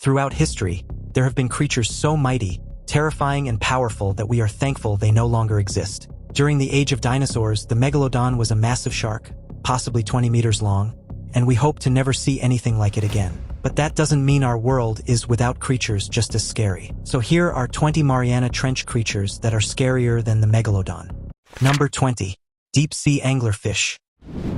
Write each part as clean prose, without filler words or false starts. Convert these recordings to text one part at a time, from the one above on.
Throughout history, there have been creatures so mighty, terrifying and powerful that we are thankful they no longer exist. During the age of dinosaurs, the megalodon was a massive shark, possibly 20 meters long, and we hope to never see anything like it again. But that doesn't mean our world is without creatures just as scary. So here are 20 Mariana Trench creatures that are scarier than the megalodon. Number 20. Deep-sea anglerfish.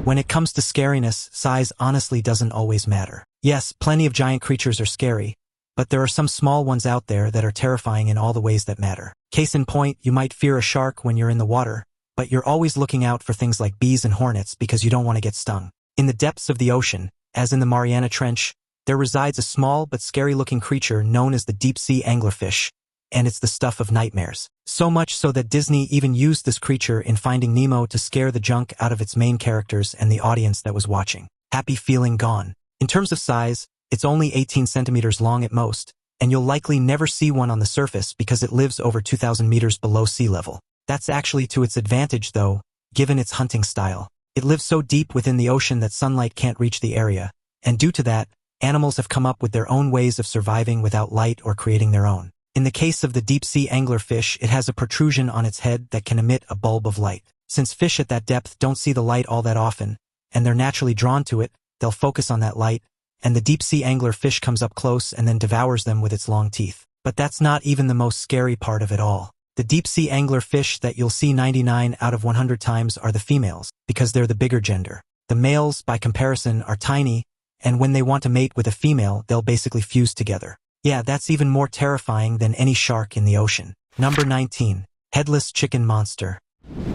When it comes to scariness, size honestly doesn't always matter. Yes, plenty of giant creatures are scary, but there are some small ones out there that are terrifying in all the ways that matter. Case in point, you might fear a shark when you're in the water, but you're always looking out for things like bees and hornets because you don't want to get stung. In the depths of the ocean, as in the Mariana Trench, there resides a small but scary-looking creature known as the deep-sea anglerfish, and it's the stuff of nightmares. So much so that Disney even used this creature in Finding Nemo to scare the junk out of its main characters and the audience that was watching. Happy feeling gone. In terms of size, it's only 18 centimeters long at most, and you'll likely never see one on the surface because it lives over 2,000 meters below sea level. That's actually to its advantage though, given its hunting style. It lives so deep within the ocean that sunlight can't reach the area, and due to that, animals have come up with their own ways of surviving without light or creating their own. In the case of the deep-sea anglerfish, it has a protrusion on its head that can emit a bulb of light. Since fish at that depth don't see the light all that often, and they're naturally drawn to it, they'll focus on that light, and the deep-sea anglerfish comes up close and then devours them with its long teeth. But that's not even the most scary part of it all. The deep-sea anglerfish that you'll see 99 out of 100 times are the females, because they're the bigger gender. The males, by comparison, are tiny, and when they want to mate with a female, they'll basically fuse together. Yeah, that's even more terrifying than any shark in the ocean. Number 19. Headless chicken monster.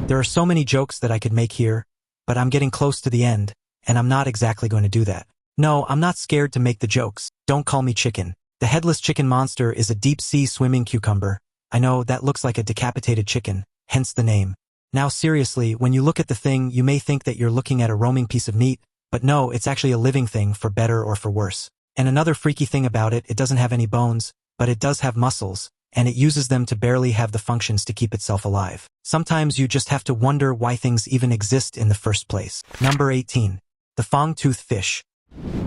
There are so many jokes that I could make here, but I'm getting close to the end, and I'm not exactly going to do that. No, I'm not scared to make the jokes. Don't call me chicken. The headless chicken monster is a deep-sea swimming cucumber. I know, that looks like a decapitated chicken, hence the name. Now seriously, when you look at the thing, you may think that you're looking at a roaming piece of meat, but no, it's actually a living thing for better or for worse. And another freaky thing about it, it doesn't have any bones, but it does have muscles, and it uses them to barely have the functions to keep itself alive. Sometimes you just have to wonder why things even exist in the first place. Number 18. The Fangtooth fish.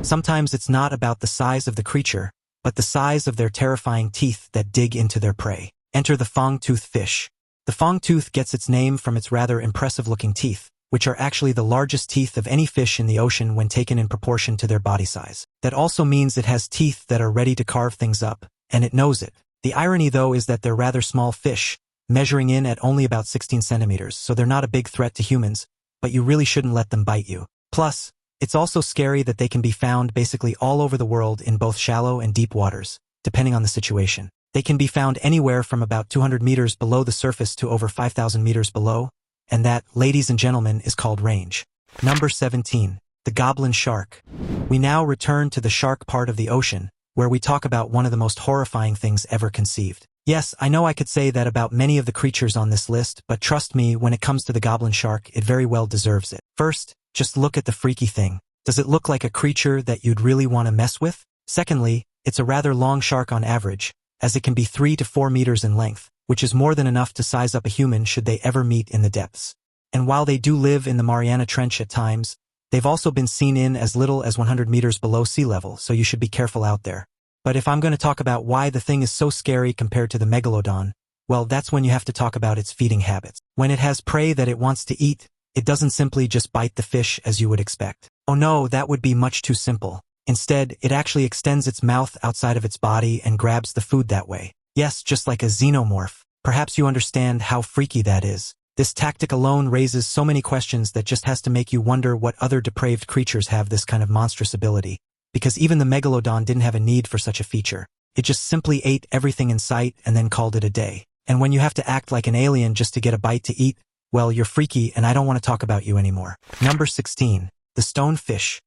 Sometimes it's not about the size of the creature, but the size of their terrifying teeth that dig into their prey. Enter the Fangtooth fish. The Fangtooth gets its name from its rather impressive-looking teeth, which are actually the largest teeth of any fish in the ocean when taken in proportion to their body size. That also means it has teeth that are ready to carve things up, and it knows it. The irony though is that they're rather small fish, measuring in at only about 16 centimeters, so they're not a big threat to humans, but you really shouldn't let them bite you. Plus, it's also scary that they can be found basically all over the world in both shallow and deep waters, depending on the situation. They can be found anywhere from about 200 meters below the surface to over 5,000 meters below, and that, ladies and gentlemen, is called range. Number 17. The Goblin shark. We now return to the shark part of the ocean, where we talk about one of the most horrifying things ever conceived. Yes, I know I could say that about many of the creatures on this list, but trust me, when it comes to the goblin shark, it very well deserves it. First, just look at the freaky thing. Does it look like a creature that you'd really want to mess with? Secondly, it's a rather long shark on average, as it can be 3 to 4 meters in length, which is more than enough to size up a human should they ever meet in the depths. And while they do live in the Mariana Trench at times, they've also been seen in as little as 100 meters below sea level, so you should be careful out there. But if I'm going to talk about why the thing is so scary compared to the megalodon, well, that's when you have to talk about its feeding habits. When it has prey that it wants to eat, it doesn't simply just bite the fish as you would expect. Oh no, that would be much too simple. Instead, it actually extends its mouth outside of its body and grabs the food that way. Yes, just like a xenomorph. Perhaps you understand how freaky that is. This tactic alone raises so many questions that just has to make you wonder what other depraved creatures have this kind of monstrous ability. Because even the megalodon didn't have a need for such a feature. It just simply ate everything in sight and then called it a day. And when you have to act like an alien just to get a bite to eat, well, you're freaky and I don't want to talk about you anymore. Number 16. The Stonefish.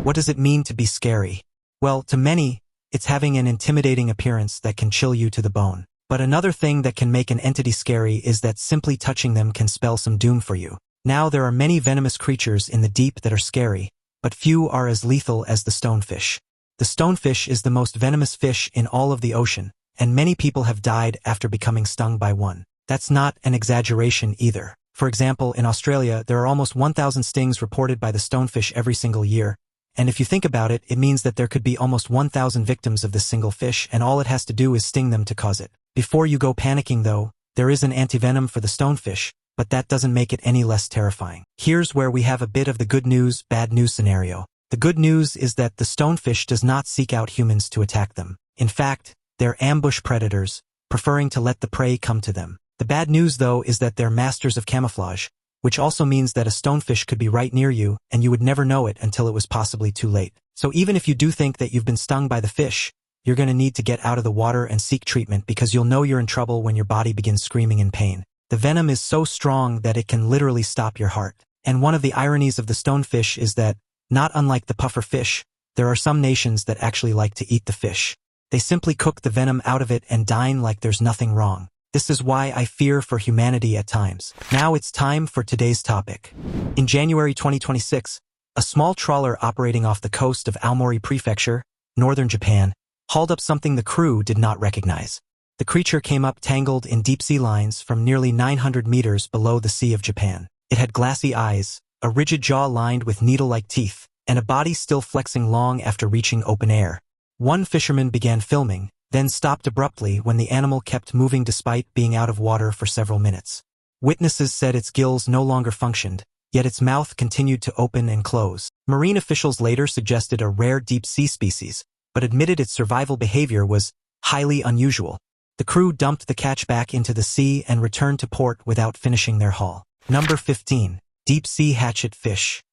What does it mean to be scary? Well, to many, it's having an intimidating appearance that can chill you to the bone. But another thing that can make an entity scary is that simply touching them can spell some doom for you. Now there are many venomous creatures in the deep that are scary, but few are as lethal as the stonefish. The stonefish is the most venomous fish in all of the ocean, and many people have died after becoming stung by one. That's not an exaggeration either. For example, in Australia, there are almost 1,000 stings reported by the stonefish every single year, And if you think about it, it means that there could be almost 1,000 victims of this single fish, and all it has to do is sting them to cause it. Before you go panicking though, there is an antivenom for the stonefish, but that doesn't make it any less terrifying. Here's where we have a bit of the good news, bad news scenario. The good news is that the stonefish does not seek out humans to attack them. In fact, they're ambush predators, preferring to let the prey come to them. The bad news though is that they're masters of camouflage, which also means that a stonefish could be right near you and you would never know it until it was possibly too late. So even if you do think that you've been stung by the fish, you're going to need to get out of the water and seek treatment because you'll know you're in trouble when your body begins screaming in pain. The venom is so strong that it can literally stop your heart. And one of the ironies of the stonefish is that, not unlike the puffer fish, there are some nations that actually like to eat the fish. They simply cook the venom out of it and dine like there's nothing wrong. This is why I fear for humanity at times. Now it's time for today's topic. In January 2026, a small trawler operating off the coast of Aomori Prefecture, northern Japan, hauled up something the crew did not recognize. The creature came up tangled in deep-sea lines from nearly 900 meters below the Sea of Japan. It had glassy eyes, a rigid jaw lined with needle-like teeth, and a body still flexing long after reaching open air. One fisherman began filming, then stopped abruptly when the animal kept moving despite being out of water for several minutes. Witnesses said its gills no longer functioned, yet its mouth continued to open and close. Marine officials later suggested a rare deep-sea species, but admitted its survival behavior was highly unusual. The crew dumped the catch back into the sea and returned to port without finishing their haul. Number 15. Deep-sea hatchet fish.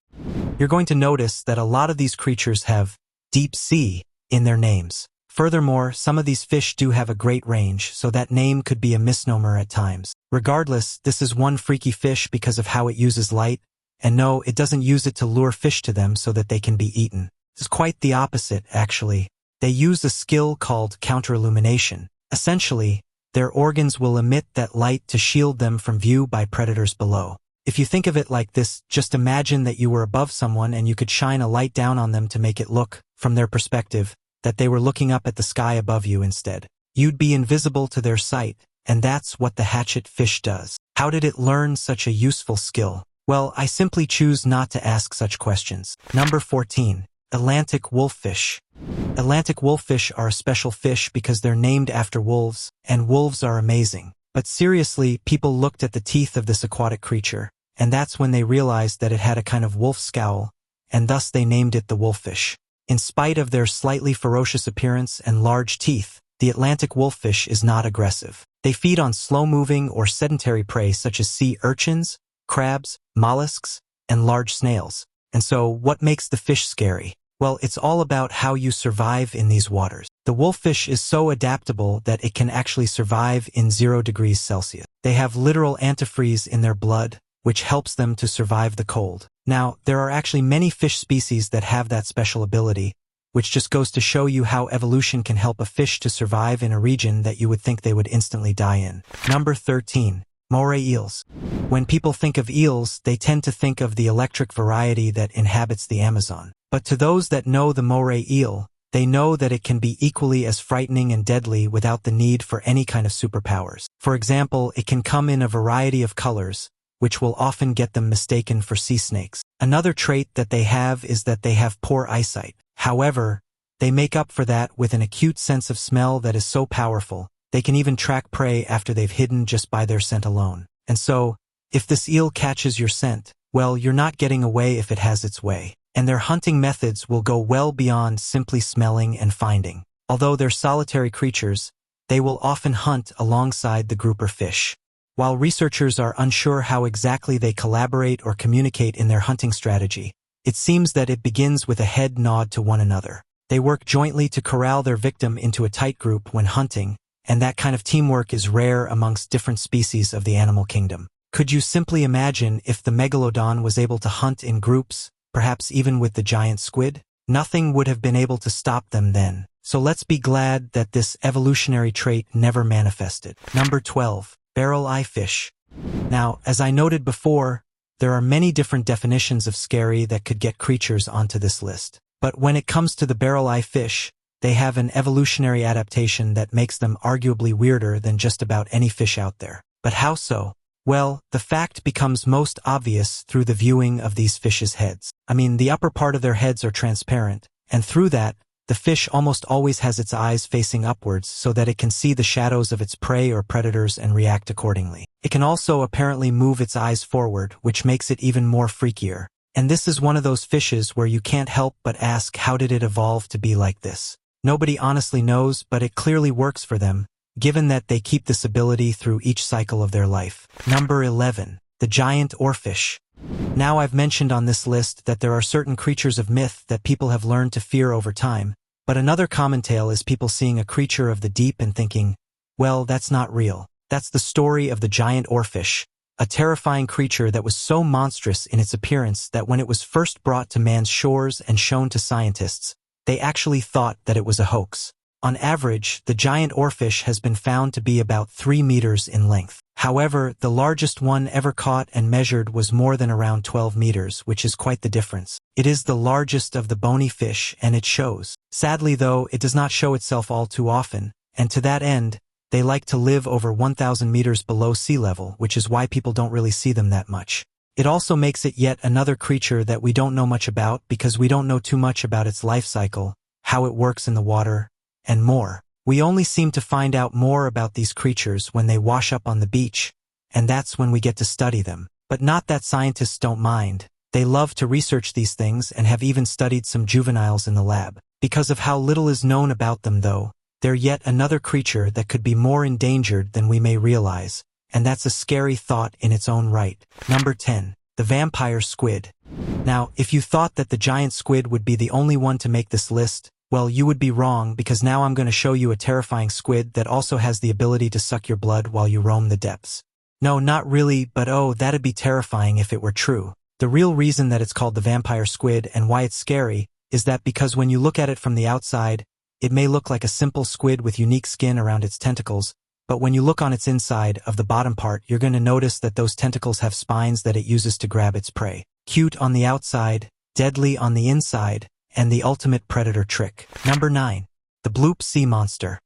You're going to notice that a lot of these creatures have deep sea in their names. Furthermore, some of these fish do have a great range, so that name could be a misnomer at times. Regardless, this is one freaky fish because of how it uses light, and no, it doesn't use it to lure fish to them so that they can be eaten. It's quite the opposite, actually. They use a skill called counterillumination. Essentially, their organs will emit that light to shield them from view by predators below. If you think of it like this, just imagine that you were above someone and you could shine a light down on them to make it look, from their perspective, that they were looking up at the sky above you instead. You'd be invisible to their sight, and that's what the hatchet fish does. How did it learn such a useful skill? Well, I simply choose not to ask such questions. Number 14. Atlantic wolfish. Atlantic wolfish are a special fish because they're named after wolves, and wolves are amazing. But seriously, people looked at the teeth of this aquatic creature, and that's when they realized that it had a kind of wolf scowl, and thus they named it the wolfish. In spite of their slightly ferocious appearance and large teeth, the Atlantic wolfish is not aggressive. They feed on slow-moving or sedentary prey such as sea urchins, crabs, mollusks, and large snails. And so, what makes the fish scary? Well, it's all about how you survive in these waters. The wolfish is so adaptable that it can actually survive in 0 degrees Celsius. They have literal antifreeze in their blood, which helps them to survive the cold. Now, there are actually many fish species that have that special ability, which just goes to show you how evolution can help a fish to survive in a region that you would think they would instantly die in. Number 13. Moray eels. When people think of eels, they tend to think of the electric variety that inhabits the Amazon. But to those that know the Moray eel, they know that it can be equally as frightening and deadly without the need for any kind of superpowers. For example, it can come in a variety of colors, which will often get them mistaken for sea snakes. Another trait that they have is that they have poor eyesight. However, they make up for that with an acute sense of smell that is so powerful, they can even track prey after they've hidden just by their scent alone. And so, if this eel catches your scent, well, you're not getting away if it has its way. And their hunting methods will go well beyond simply smelling and finding. Although they're solitary creatures, they will often hunt alongside the grouper fish. While researchers are unsure how exactly they collaborate or communicate in their hunting strategy, it seems that it begins with a head nod to one another. They work jointly to corral their victim into a tight group when hunting, and that kind of teamwork is rare amongst different species of the animal kingdom. Could you simply imagine if the megalodon was able to hunt in groups, perhaps even with the giant squid? Nothing would have been able to stop them then. So let's be glad that this evolutionary trait never manifested. Number 12. Barrel-eye fish. Now, as I noted before, there are many different definitions of scary that could get creatures onto this list. But when it comes to the barrel-eye fish, they have an evolutionary adaptation that makes them arguably weirder than just about any fish out there. But how so? Well, the fact becomes most obvious through the viewing of these fish's heads. The upper part of their heads are transparent, and through that, the fish almost always has its eyes facing upwards so that it can see the shadows of its prey or predators and react accordingly. It can also apparently move its eyes forward, which makes it even more freakier. And this is one of those fishes where you can't help but ask, how did it evolve to be like this? Nobody honestly knows, but it clearly works for them, given that they keep this ability through each cycle of their life. Number 11. The giant oarfish. Now I've mentioned on this list that there are certain creatures of myth that people have learned to fear over time, but another common tale is people seeing a creature of the deep and thinking, well, that's not real. That's the story of the giant oarfish, a terrifying creature that was so monstrous in its appearance that when it was first brought to man's shores and shown to scientists, they actually thought that it was a hoax. On average, the giant oarfish has been found to be about 3 meters in length. However, the largest one ever caught and measured was more than around 12 meters, which is quite the difference. It is the largest of the bony fish, and it shows. Sadly, though, it does not show itself all too often, and to that end, they like to live over 1,000 meters below sea level, which is why people don't really see them that much. It also makes it yet another creature that we don't know much about because we don't know too much about its life cycle, how it works in the water, and more. We only seem to find out more about these creatures when they wash up on the beach, and that's when we get to study them. But not that scientists don't mind. They love to research these things and have even studied some juveniles in the lab. Because of how little is known about them though, they're yet another creature that could be more endangered than we may realize, and that's a scary thought in its own right. Number 10. The vampire squid. Now, if you thought that the giant squid would be the only one to make this list, well, you would be wrong because now I'm going to show you a terrifying squid that also has the ability to suck your blood while you roam the depths. No, not really, but oh, that'd be terrifying if it were true. The real reason that it's called the vampire squid and why it's scary is that because when you look at it from the outside, it may look like a simple squid with unique skin around its tentacles, but when you look on its inside of the bottom part, you're going to notice that those tentacles have spines that it uses to grab its prey. Cute on the outside, deadly on the inside, and the ultimate predator trick. Number 9. The Bloop sea monster.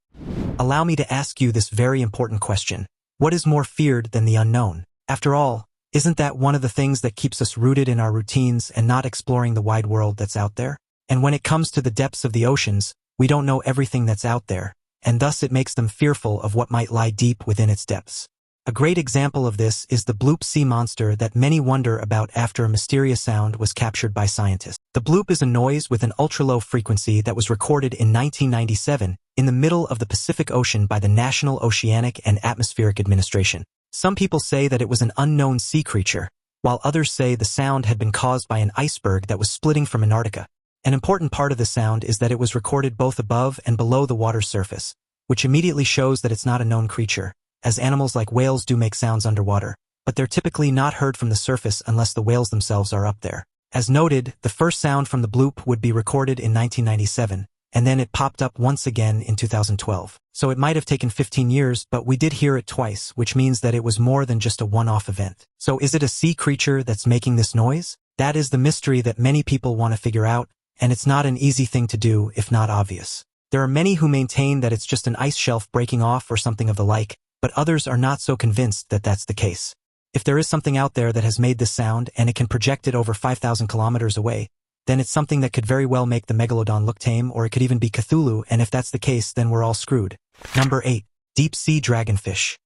Allow me to ask you this very important question. What is more feared than the unknown? After all, isn't that one of the things that keeps us rooted in our routines and not exploring the wide world that's out there? And when it comes to the depths of the oceans, we don't know everything that's out there, and thus it makes them fearful of what might lie deep within its depths. A great example of this is the Bloop sea monster that many wonder about after a mysterious sound was captured by scientists. The Bloop is a noise with an ultra-low frequency that was recorded in 1997 in the middle of the Pacific Ocean by the National Oceanic and Atmospheric Administration. Some people say that it was an unknown sea creature, while others say the sound had been caused by an iceberg that was splitting from Antarctica. An important part of the sound is that it was recorded both above and below the water's surface, which immediately shows that it's not a known creature, as animals like whales do make sounds underwater, but they're typically not heard from the surface unless the whales themselves are up there. As noted, the first sound from the Bloop would be recorded in 1997, and then it popped up once again in 2012. So it might have taken 15 years, but we did hear it twice, which means that it was more than just a one-off event. So is it a sea creature that's making this noise? That is the mystery that many people want to figure out, and it's not an easy thing to do if not obvious. There are many who maintain that it's just an ice shelf breaking off or something of the like, but others are not so convinced that that's the case. If there is something out there that has made this sound and it can project it over 5,000 kilometers away, then it's something that could very well make the megalodon look tame, or it could even be Cthulhu, and if that's the case, then we're all screwed. Number 8. Deep sea dragonfish.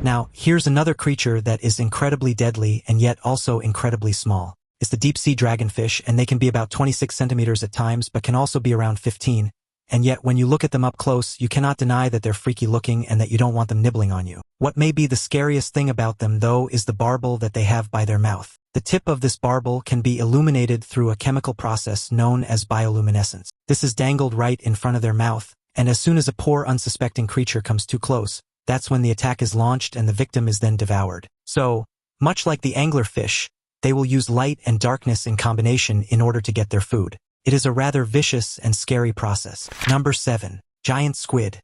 Now, here's another creature that is incredibly deadly and yet also incredibly small. It's the deep sea dragonfish, and they can be about 26 centimeters at times, but can also be around 15. And yet when you look at them up close, you cannot deny that they're freaky looking and that you don't want them nibbling on you. What may be the scariest thing about them, though, is the barbel that they have by their mouth. The tip of this barbel can be illuminated through a chemical process known as bioluminescence. This is dangled right in front of their mouth, and as soon as a poor unsuspecting creature comes too close, that's when the attack is launched and the victim is then devoured. So, much like the anglerfish, they will use light and darkness in combination in order to get their food. It is a rather vicious and scary process. Number 7. Giant squid.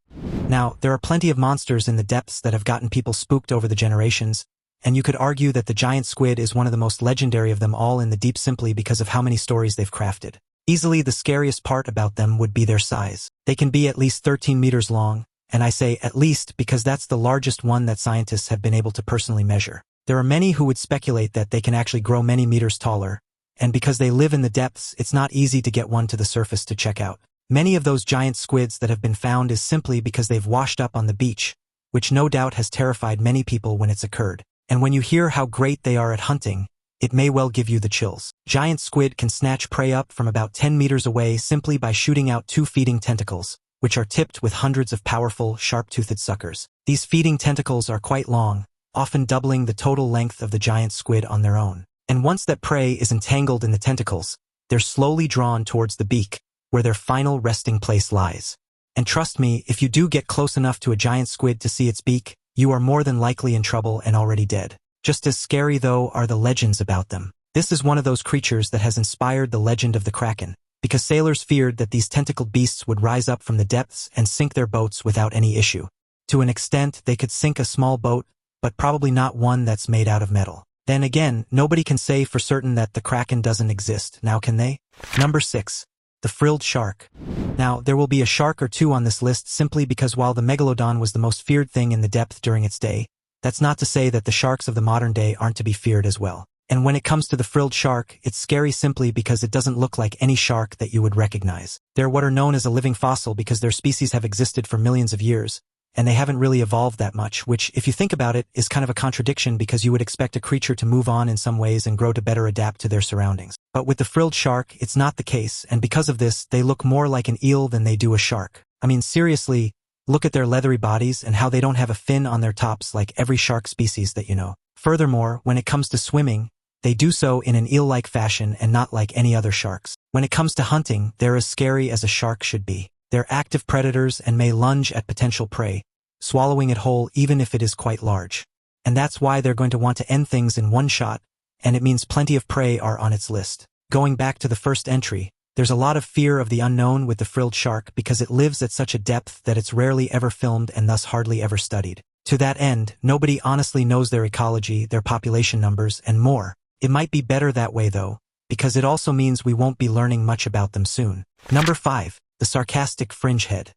Now, there are plenty of monsters in the depths that have gotten people spooked over the generations, and you could argue that the giant squid is one of the most legendary of them all in the deep simply because of how many stories they've crafted. Easily the scariest part about them would be their size. They can be at least 13 meters long, and I say at least because that's the largest one that scientists have been able to personally measure. There are many who would speculate that they can actually grow many meters taller, and because they live in the depths, it's not easy to get one to the surface to check out. Many of those giant squids that have been found is simply because they've washed up on the beach, which no doubt has terrified many people when it's occurred. And when you hear how great they are at hunting, it may well give you the chills. Giant squid can snatch prey up from about 10 meters away simply by shooting out 2 feeding tentacles, which are tipped with hundreds of powerful, sharp-toothed suckers. These feeding tentacles are quite long, often doubling the total length of the giant squid on their own. And once that prey is entangled in the tentacles, they're slowly drawn towards the beak, where their final resting place lies. And trust me, if you do get close enough to a giant squid to see its beak, you are more than likely in trouble and already dead. Just as scary, though, are the legends about them. This is one of those creatures that has inspired the legend of the Kraken, because sailors feared that these tentacled beasts would rise up from the depths and sink their boats without any issue. To an extent, they could sink a small boat, but probably not one that's made out of metal. Then again, nobody can say for certain that the Kraken doesn't exist, now can they? Number 6. The frilled shark. Now, there will be a shark or two on this list simply because while the megalodon was the most feared thing in the depth during its day, that's not to say that the sharks of the modern day aren't to be feared as well. And when it comes to the frilled shark, it's scary simply because it doesn't look like any shark that you would recognize. They're what are known as a living fossil because their species have existed for millions of years, and they haven't really evolved that much, which, if you think about it, is kind of a contradiction because you would expect a creature to move on in some ways and grow to better adapt to their surroundings. But with the frilled shark, it's not the case, and because of this, they look more like an eel than they do a shark. I mean, seriously, look at their leathery bodies and how they don't have a fin on their tops like every shark species that you know. Furthermore, when it comes to swimming, they do so in an eel-like fashion and not like any other sharks. When it comes to hunting, they're as scary as a shark should be. They're active predators and may lunge at potential prey, swallowing it whole even if it is quite large. And that's why they're going to want to end things in one shot, and it means plenty of prey are on its list. Going back to the first entry, there's a lot of fear of the unknown with the frilled shark because it lives at such a depth that it's rarely ever filmed and thus hardly ever studied. To that end, nobody honestly knows their ecology, their population numbers, and more. It might be better that way though, because it also means we won't be learning much about them soon. Number 5. The sarcastic fringehead.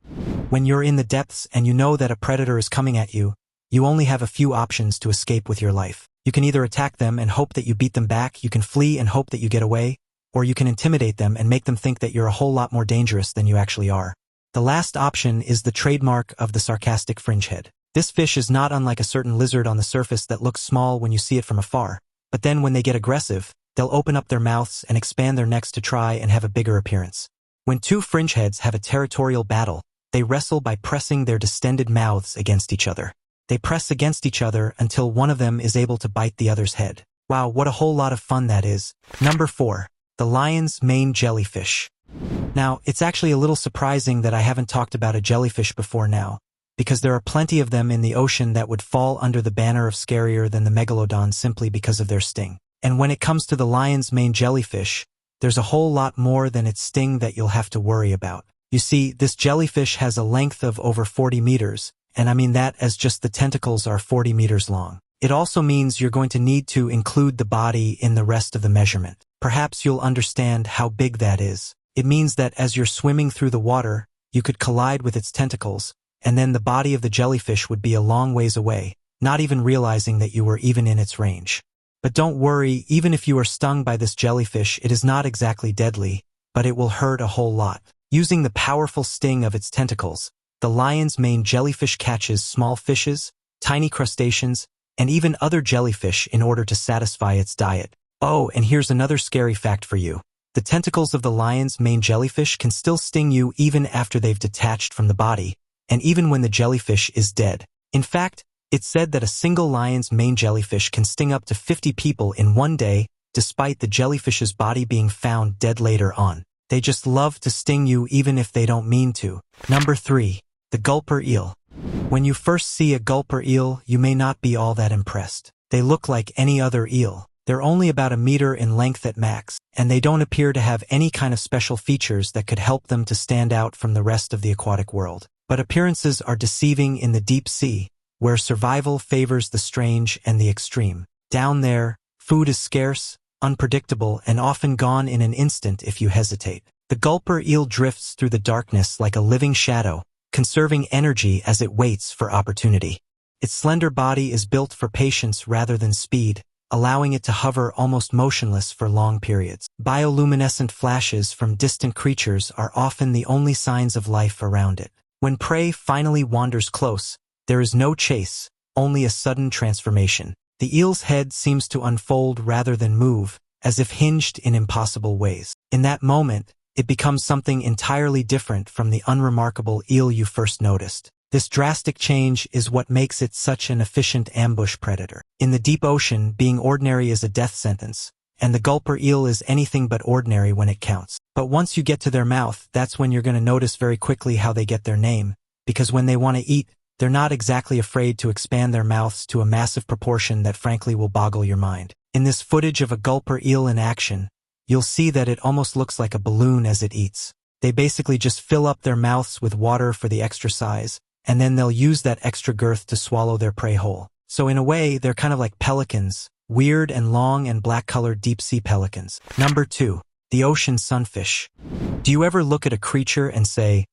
When you're in the depths and you know that a predator is coming at you, you only have a few options to escape with your life. You can either attack them and hope that you beat them back, you can flee and hope that you get away, or you can intimidate them and make them think that you're a whole lot more dangerous than you actually are. The last option is the trademark of the sarcastic fringehead. This fish is not unlike a certain lizard on the surface that looks small when you see it from afar, but then when they get aggressive, they'll open up their mouths and expand their necks to try and have a bigger appearance. When two fringeheads have a territorial battle, they wrestle by pressing their distended mouths against each other. They press against each other until one of them is able to bite the other's head. Wow, what a whole lot of fun that is. Number 4. The lion's mane jellyfish. Now, it's actually a little surprising that I haven't talked about a jellyfish before now, because there are plenty of them in the ocean that would fall under the banner of scarier than the megalodon simply because of their sting. And when it comes to the lion's mane jellyfish, there's a whole lot more than its sting that you'll have to worry about. You see, this jellyfish has a length of over 40 meters, and I mean that as just the tentacles are 40 meters long. It also means you're going to need to include the body in the rest of the measurement. Perhaps you'll understand how big that is. It means that as you're swimming through the water, you could collide with its tentacles, and then the body of the jellyfish would be a long ways away, not even realizing that you were even in its range. But don't worry, even if you are stung by this jellyfish, it is not exactly deadly, but it will hurt a whole lot. Using the powerful sting of its tentacles, the lion's mane jellyfish catches small fishes, tiny crustaceans, and even other jellyfish in order to satisfy its diet. Oh, and here's another scary fact for you. The tentacles of the lion's mane jellyfish can still sting you even after they've detached from the body, and even when the jellyfish is dead. In fact, it's said that a single lion's mane jellyfish can sting up to 50 people in one day, despite the jellyfish's body being found dead later on. They just love to sting you even if they don't mean to. Number 3. The Gulper eel. When you first see a Gulper eel, you may not be all that impressed. They look like any other eel. They're only about a meter in length at max, and they don't appear to have any kind of special features that could help them to stand out from the rest of the aquatic world. But appearances are deceiving in the deep sea, where survival favors the strange and the extreme. Down there, food is scarce, unpredictable, and often gone in an instant if you hesitate. The Gulper eel drifts through the darkness like a living shadow, conserving energy as it waits for opportunity. Its slender body is built for patience rather than speed, allowing it to hover almost motionless for long periods. Bioluminescent flashes from distant creatures are often the only signs of life around it. When prey finally wanders close, there is no chase, only a sudden transformation. The eel's head seems to unfold rather than move, as if hinged in impossible ways. In that moment, it becomes something entirely different from the unremarkable eel you first noticed. This drastic change is what makes it such an efficient ambush predator. In the deep ocean, being ordinary is a death sentence, and the gulper eel is anything but ordinary when it counts. But once you get to their mouth, that's when you're going to notice very quickly how they get their name, because when they want to eat, they're not exactly afraid to expand their mouths to a massive proportion that frankly will boggle your mind. In this footage of a gulper eel in action, you'll see that it almost looks like a balloon as it eats. They basically just fill up their mouths with water for the extra size, and then they'll use that extra girth to swallow their prey whole. So in a way, they're kind of like pelicans, weird and long and black-colored deep-sea pelicans. Number 2. The ocean sunfish. Do you ever look at a creature and say,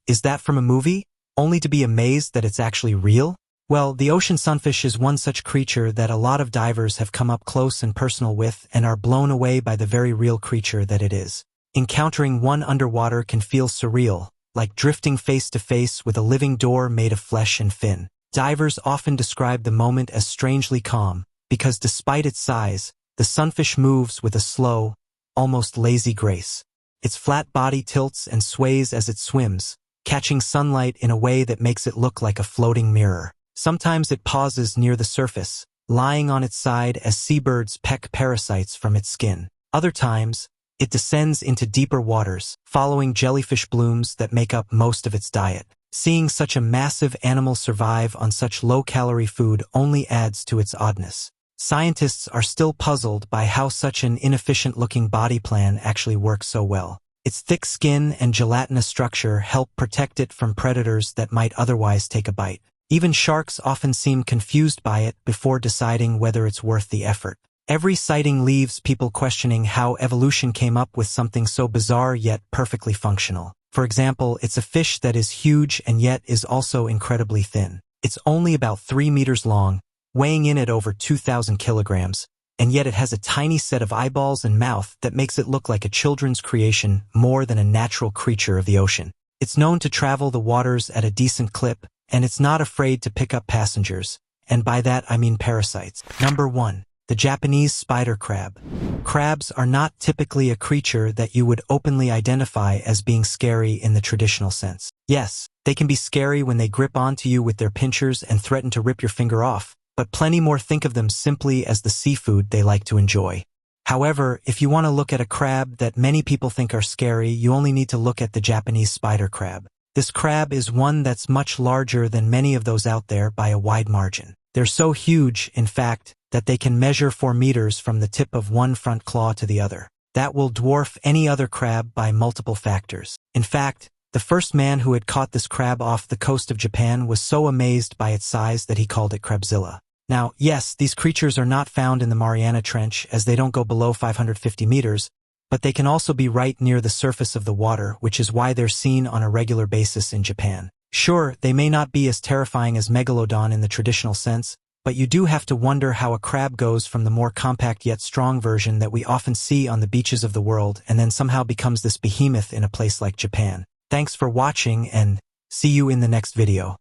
is that from a movie? Only to be amazed that it's actually real? Well, the ocean sunfish is one such creature that a lot of divers have come up close and personal with and are blown away by the very real creature that it is. Encountering one underwater can feel surreal, like drifting face to face with a living door made of flesh and fin. Divers often describe the moment as strangely calm, because despite its size, the sunfish moves with a slow, almost lazy grace. Its flat body tilts and sways as it swims, catching sunlight in a way that makes it look like a floating mirror. Sometimes it pauses near the surface, lying on its side as seabirds peck parasites from its skin. Other times, it descends into deeper waters, following jellyfish blooms that make up most of its diet. Seeing such a massive animal survive on such low-calorie food only adds to its oddness. Scientists are still puzzled by how such an inefficient-looking body plan actually works so well. Its thick skin and gelatinous structure help protect it from predators that might otherwise take a bite. Even sharks often seem confused by it before deciding whether it's worth the effort. Every sighting leaves people questioning how evolution came up with something so bizarre yet perfectly functional. For example, it's a fish that is huge and yet is also incredibly thin. It's only about 3 meters long, weighing in at over 2,000 kilograms, and yet it has a tiny set of eyeballs and mouth that makes it look like a children's creation more than a natural creature of the ocean. It's known to travel the waters at a decent clip, and it's not afraid to pick up passengers, and by that I mean parasites. Number 1. The Japanese spider crab. Crabs are not typically a creature that you would openly identify as being scary in the traditional sense. Yes, they can be scary when they grip onto you with their pinchers and threaten to rip your finger off, but plenty more think of them simply as the seafood they like to enjoy. However, if you want to look at a crab that many people think are scary, you only need to look at the Japanese spider crab. This crab is one that's much larger than many of those out there by a wide margin. They're so huge, in fact, that they can measure 4 meters from the tip of one front claw to the other. That will dwarf any other crab by multiple factors. In fact, the first man who had caught this crab off the coast of Japan was so amazed by its size that he called it Crabzilla. Now, yes, these creatures are not found in the Mariana Trench as they don't go below 550 meters, but they can also be right near the surface of the water, which is why they're seen on a regular basis in Japan. Sure, they may not be as terrifying as Megalodon in the traditional sense, but you do have to wonder how a crab goes from the more compact yet strong version that we often see on the beaches of the world and then somehow becomes this behemoth in a place like Japan. Thanks for watching and see you in the next video.